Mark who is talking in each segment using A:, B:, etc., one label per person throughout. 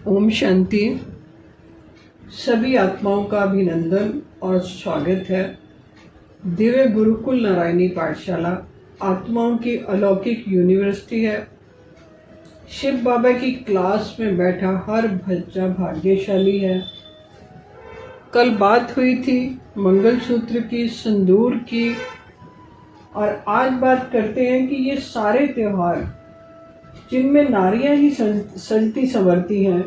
A: ओम शांति। सभी आत्माओं का अभिनंदन और स्वागत है। दिव्य गुरुकुल नारायणी पाठशाला आत्माओं की अलौकिक यूनिवर्सिटी है। शिव बाबा की क्लास में बैठा हर बच्चा भाग्यशाली है। कल बात हुई थी मंगलसूत्र की, सिंदूर की, और आज बात करते हैं कि ये सारे त्योहार जिनमें नारियां ही सजती संवरती हैं,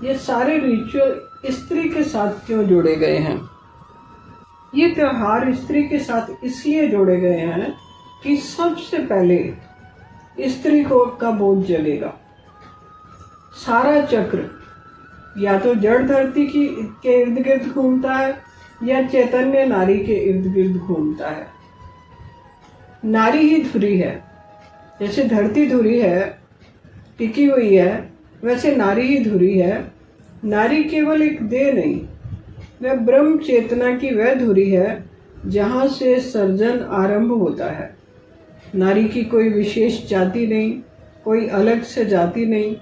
A: ये सारे रिचुअल स्त्री के साथ क्यों जोड़े गए हैं। ये त्योहार स्त्री के साथ इसलिए जोड़े गए हैं कि सबसे पहले स्त्री को का बोध जगेगा। सारा चक्र या तो जड़ धरती के इर्द गिर्द घूमता है या चैतन्य नारी के इर्द गिर्द घूमता है। नारी ही धुरी है। जैसे धरती धुरी है, टिकी हुई है, वैसे नारी ही धुरी है। नारी केवल एक देह नहीं, वह ब्रह्म चेतना की वह धुरी है जहाँ से सर्जन आरंभ होता है। नारी की कोई विशेष जाति नहीं, कोई अलग से जाति नहीं।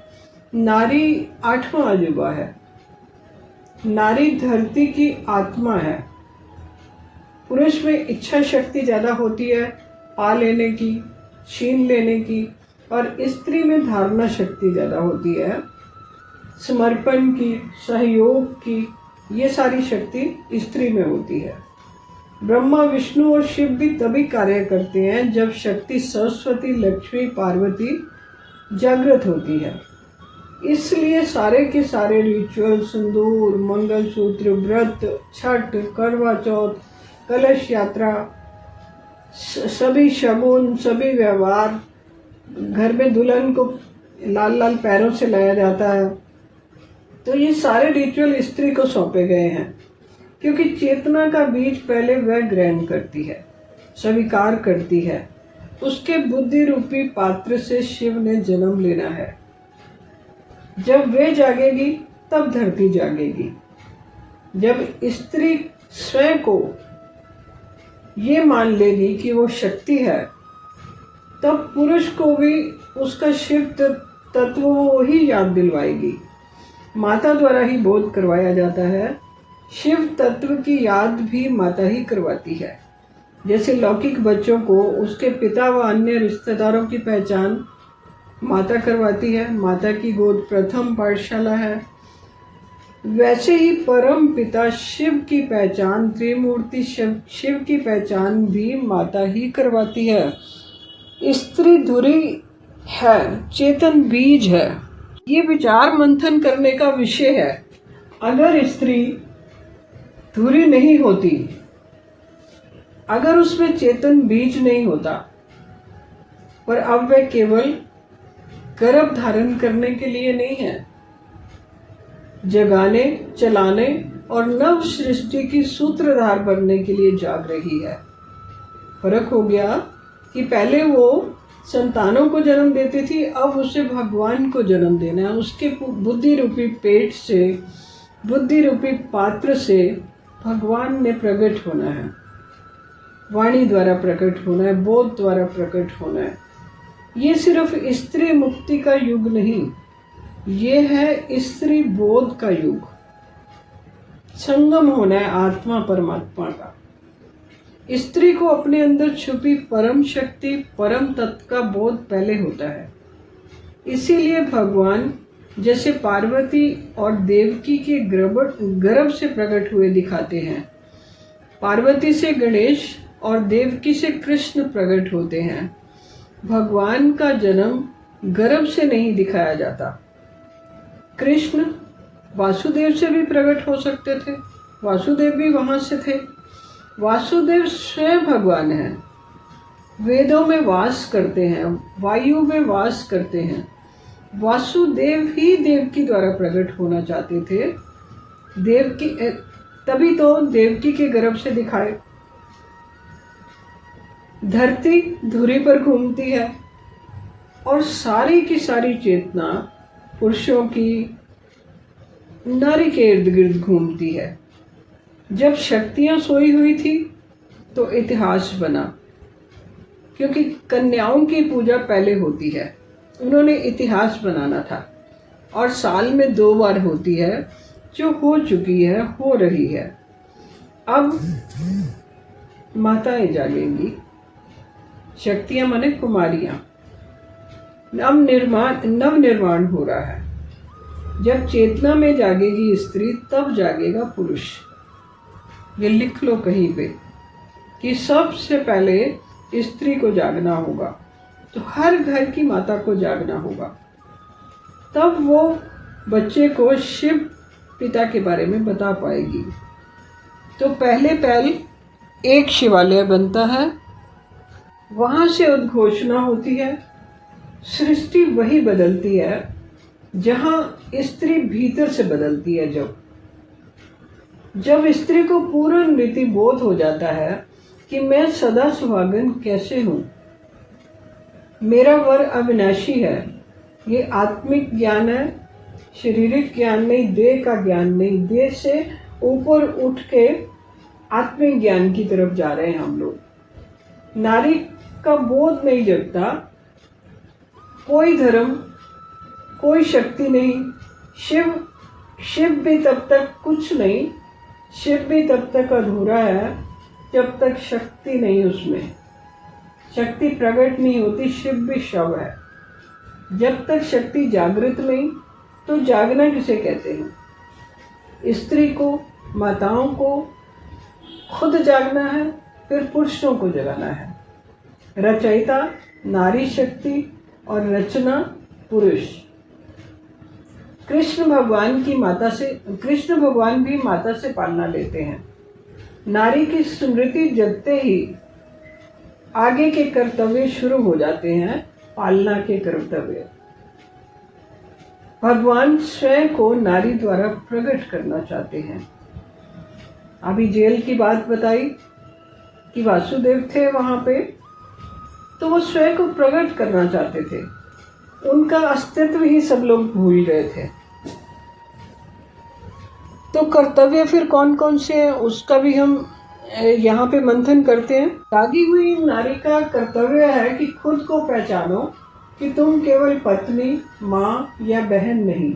A: नारी 8वां अजूबा है। नारी धरती की आत्मा है। पुरुष में इच्छा शक्ति ज़्यादा होती है, पा लेने की, छीन लेने की, और स्त्री में धारणा शक्ति ज़्यादा होती है, समर्पण की, सहयोग की। ये सारी शक्ति स्त्री में होती है। ब्रह्मा, विष्णु और शिव भी तभी कार्य करते हैं जब शक्ति सरस्वती, लक्ष्मी, पार्वती जागृत होती है। इसलिए सारे के सारे रिचुअल, सिंदूर, मंगलसूत्र, व्रत, छठ, करवा चौथ, कलश यात्रा, सभी शगुन, सभी व्यवहार, घर में दुल्हन को लाल लाल पैरों से लाया जाता है, तो ये सारे रिचुअल स्त्री को सौंपे गए हैं। क्योंकि चेतना का बीज पहले वह ग्रहण करती है, स्वीकार करती है। उसके बुद्धि रूपी पात्र से शिव ने जन्म लेना है। जब वे जागेगी तब धरती जागेगी। जब स्त्री स्वयं को ये मान लेगी कि वो शक्ति है, तब पुरुष को भी उसका शिव तत्व ही याद दिलवाएगी। माता द्वारा ही बोध करवाया जाता है। शिव तत्व की याद भी माता ही करवाती है। जैसे लौकिक बच्चों को उसके पिता व अन्य रिश्तेदारों की पहचान माता करवाती है, माता की गोद प्रथम पाठशाला है, वैसे ही परम पिता शिव की पहचान, त्रिमूर्ति शिव की पहचान भी माता ही करवाती है। स्त्री धुरी है, चेतन बीज है। ये विचार मंथन करने का विषय है। अगर स्त्री धुरी नहीं होती, अगर उसमें चेतन बीज नहीं होता, पर अब वह केवल गर्भ धारण करने के लिए नहीं है, जगाने, चलाने और नव सृष्टि की सूत्रधार बनने के लिए जाग रही है। फर्क हो गया कि पहले वो संतानों को जन्म देती थी, अब उसे भगवान को जन्म देना है। उसके बुद्धि रूपी पेट से, बुद्धि रूपी पात्र से भगवान ने प्रकट होना है। वाणी द्वारा प्रकट होना है, बोध द्वारा प्रकट होना है। ये सिर्फ स्त्री मुक्ति का युग नहीं, ये है स्त्री बोध का युग। संगम होना है आत्मा परमात्मा का। स्त्री को अपने अंदर छुपी परम शक्ति, परम तत्व का बोध पहले होता है। इसीलिए भगवान जैसे पार्वती और देवकी के गर्भ से प्रकट हुए दिखाते हैं, पार्वती से गणेश और देवकी से कृष्ण प्रकट होते हैं। भगवान का जन्म गर्भ से नहीं दिखाया जाता। कृष्ण वासुदेव से भी प्रकट हो सकते थे, वासुदेव भी वहां से थे। वासुदेव स्वयं भगवान है, वेदों में वास करते हैं, वायु में वास करते हैं। वासुदेव ही देवकी द्वारा प्रकट होना चाहते थे। देवकी तभी तो देवकी के गर्भ से दिखाए। धरती धुरी पर घूमती है और सारी की सारी चेतना पुरुषों की नारी के इर्द गिर्द घूमती है। जब शक्तियां सोई हुई थी तो इतिहास बना, क्योंकि कन्याओं की पूजा पहले होती है। उन्होंने इतिहास बनाना था और साल में 2 बार होती है, जो हो चुकी है, हो रही है। अब माताएं जागेंगी, शक्तियां माने कुमारियां। नव निर्माण हो रहा है। जब चेतना में जागेगी स्त्री, तब जागेगा पुरुष। ये लिख लो कहीं पे कि सबसे पहले स्त्री को जागना होगा, तो हर घर की माता को जागना होगा। तब वो बच्चे को शिव पिता के बारे में बता पाएगी। तो पहले एक शिवालय बनता है, वहां से उद्घोषणा होती है। सृष्टि वही बदलती है जहां स्त्री भीतर से बदलती है। जब स्त्री को पूर्ण रीति बोध हो जाता है कि मैं सदा सुहागन कैसे हूं, मेरा वर अविनाशी है। ये आत्मिक ज्ञान है, शारीरिक ज्ञान नहीं, देह का ज्ञान नहीं। देह से ऊपर उठ के आत्मिक ज्ञान की तरफ जा रहे हैं हम लोग। नारी का बोध नहीं जगता, कोई धर्म, कोई शक्ति नहीं। शिव भी तब तक कुछ नहीं, शिव भी तब तक अधूरा है जब तक शक्ति नहीं उसमें, शक्ति प्रकट नहीं होती। शिव भी शव है। जब तक शक्ति जागृत नहीं, तो जागना किसे कहते हैं? स्त्री को, माताओं को खुद जागना है, फिर पुरुषों को जगाना है। रचयिता नारी शक्ति और रचना पुरुष। कृष्ण भगवान भी माता से पालना लेते हैं। नारी की स्मृति जगते ही आगे के कर्तव्य शुरू हो जाते हैं, पालना के कर्तव्य। भगवान स्वयं को नारी द्वारा प्रकट करना चाहते हैं। अभी जेल की बात बताई कि वासुदेव थे वहां पे, तो वो स्वयं को प्रकट करना चाहते थे। उनका अस्तित्व ही सब लोग भूल गए थे। तो कर्तव्य फिर कौन कौन से हैं, उसका भी हम यहाँ पे मंथन करते हैं। जागी हुई नारी का कर्तव्य है कि खुद को पहचानो कि तुम केवल पत्नी, माँ या बहन नहीं,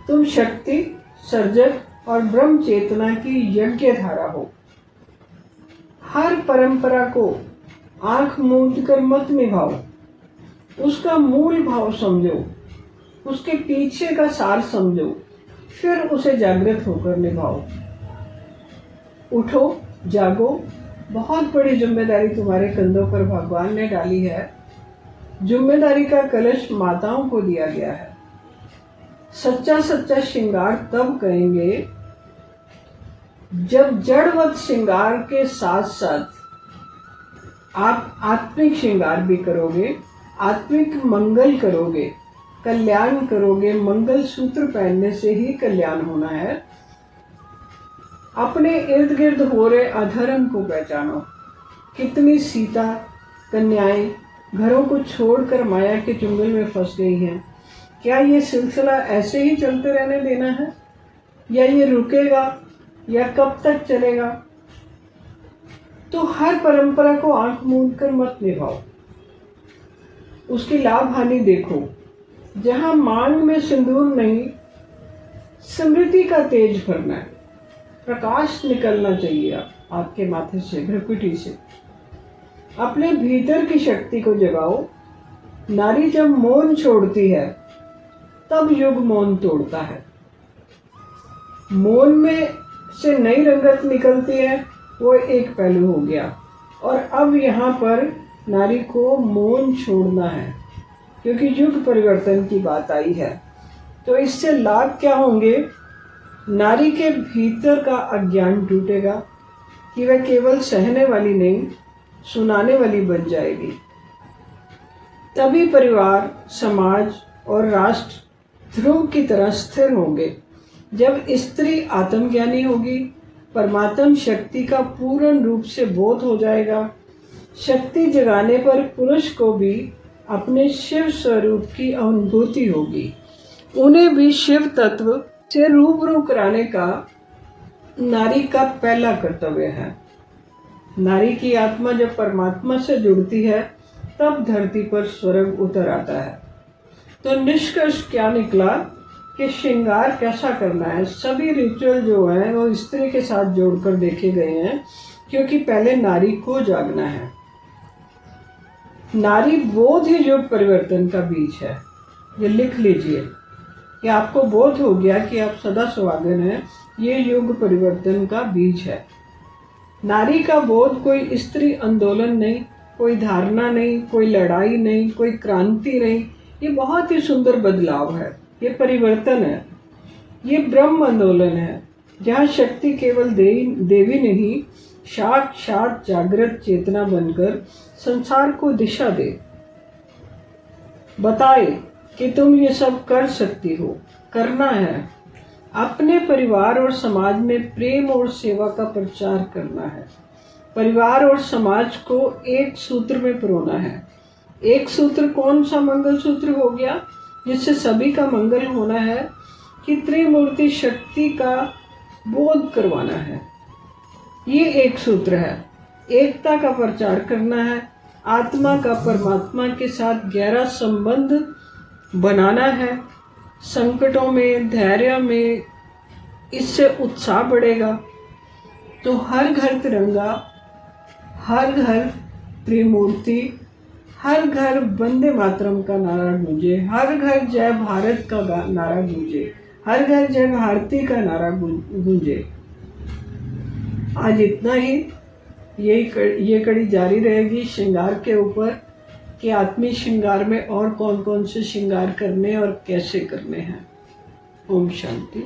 A: तुम शक्ति, सर्जक और ब्रह्म चेतना की यज्ञ धारा हो। हर परंपरा को आंख मूंद कर मत निभाओ, उसका मूल भाव समझो, उसके पीछे का सार समझो, फिर उसे जागृत होकर निभाओ। उठो, जागो। बहुत बड़ी जिम्मेदारी तुम्हारे कंधों पर भगवान ने डाली है। जिम्मेदारी का कलश माताओं को दिया गया है। सच्चा श्रृंगार तब करेंगे जब जड़वत श्रृंगार के साथ साथ आप आत्मिक श्रृंगार भी करोगे, आत्मिक मंगल करोगे, कल्याण करोगे। मंगल सूत्र पहनने से ही कल्याण होना है। अपने इर्द गिर्द हो रहे अधर्म को पहचानो। कितनी सीता कन्याएं घरों को छोड़कर माया के चुंगल में फंस गई हैं। क्या ये सिलसिला ऐसे ही चलते रहने देना है, या ये रुकेगा, या कब तक चलेगा? तो हर परंपरा को आंख मूंद कर मत निभाओ, उसकी लाभ हानि देखो। जहां मांग में सिंदूर नहीं, स्मृति का तेज भरना है, प्रकाश निकलना चाहिए आपके माथे से, भ्रुकुटी से। अपने भीतर की शक्ति को जगाओ। नारी जब मौन छोड़ती है, तब युग मौन तोड़ता है। मौन में से नई रंगत निकलती है, वो एक पहलू हो गया। और अब यहाँ पर नारी को मौन छोड़ना है, क्योंकि युग परिवर्तन की बात आई है। तो इससे लाभ क्या होंगे? नारी के भीतर का अज्ञान टूटेगा कि वह केवल सहने वाली नहीं, सुनाने वाली बन जाएगी। तभी परिवार, समाज और राष्ट्र ध्रुव की तरह स्थिर होंगे। जब स्त्री आत्मज्ञानी होगी, परमात्म शक्ति का पूर्ण रूप से बोध हो जाएगा। शक्ति जगाने पर पुरुष को भी अपने शिव स्वरूप की अनुभूति होगी। उन्हें भी शिव तत्व से रूबरू कराने का नारी का पहला कर्तव्य है। नारी की आत्मा जब परमात्मा से जुड़ती है, तब धरती पर स्वर्ग उतर आता है। तो निष्कर्ष क्या निकला कि श्रृंगार कैसा करना है। सभी रिचुअल जो है वो स्त्री के साथ जोड़कर देखे गए हैं, क्योंकि पहले नारी को जागना है। नारी बोध ही युग परिवर्तन का बीज है। ये लिख लीजिए कि आपको बोध हो गया कि आप सदा सुहागन हैं, ये युग परिवर्तन का बीज है। नारी का बोध कोई स्त्री आंदोलन नहीं, कोई धारणा नहीं, कोई लड़ाई नहीं, कोई क्रांति नहीं, ये बहुत ही सुंदर बदलाव है, ये परिवर्तन है, ये ब्रह्म आंदोलन है, जहाँ शक्ति केवल देवी नहीं, साक्षात जागृत चेतना बनकर संसार को दिशा दे, बताए कि तुम ये सब कर सकती हो। करना है, अपने परिवार और समाज में प्रेम और सेवा का प्रचार करना है। परिवार और समाज को एक सूत्र में पिरोना है। एक सूत्र कौन सा? मंगल सूत्र हो गया, जिससे सभी का मंगल होना है, कि त्रिमूर्ति शक्ति का बोध करवाना है। ये एक सूत्र है। एकता का प्रचार करना है, आत्मा का परमात्मा के साथ गहरा संबंध बनाना है। संकटों में, धैर्य में इससे उत्साह बढ़ेगा। तो हर घर तिरंगा, हर घर त्रिमूर्ति, हर घर वंदे मातरम का नारा गूंजे, हर घर जय भारत का नारा गूंजे, हर घर जय भारती का नारा गूंजे। आज इतना ही। ये कड़ी जारी रहेगी श्रृंगार के ऊपर, कि आत्मीय श्रृंगार में और कौन कौन से श्रृंगार करने और कैसे करने हैं। ओम शांति।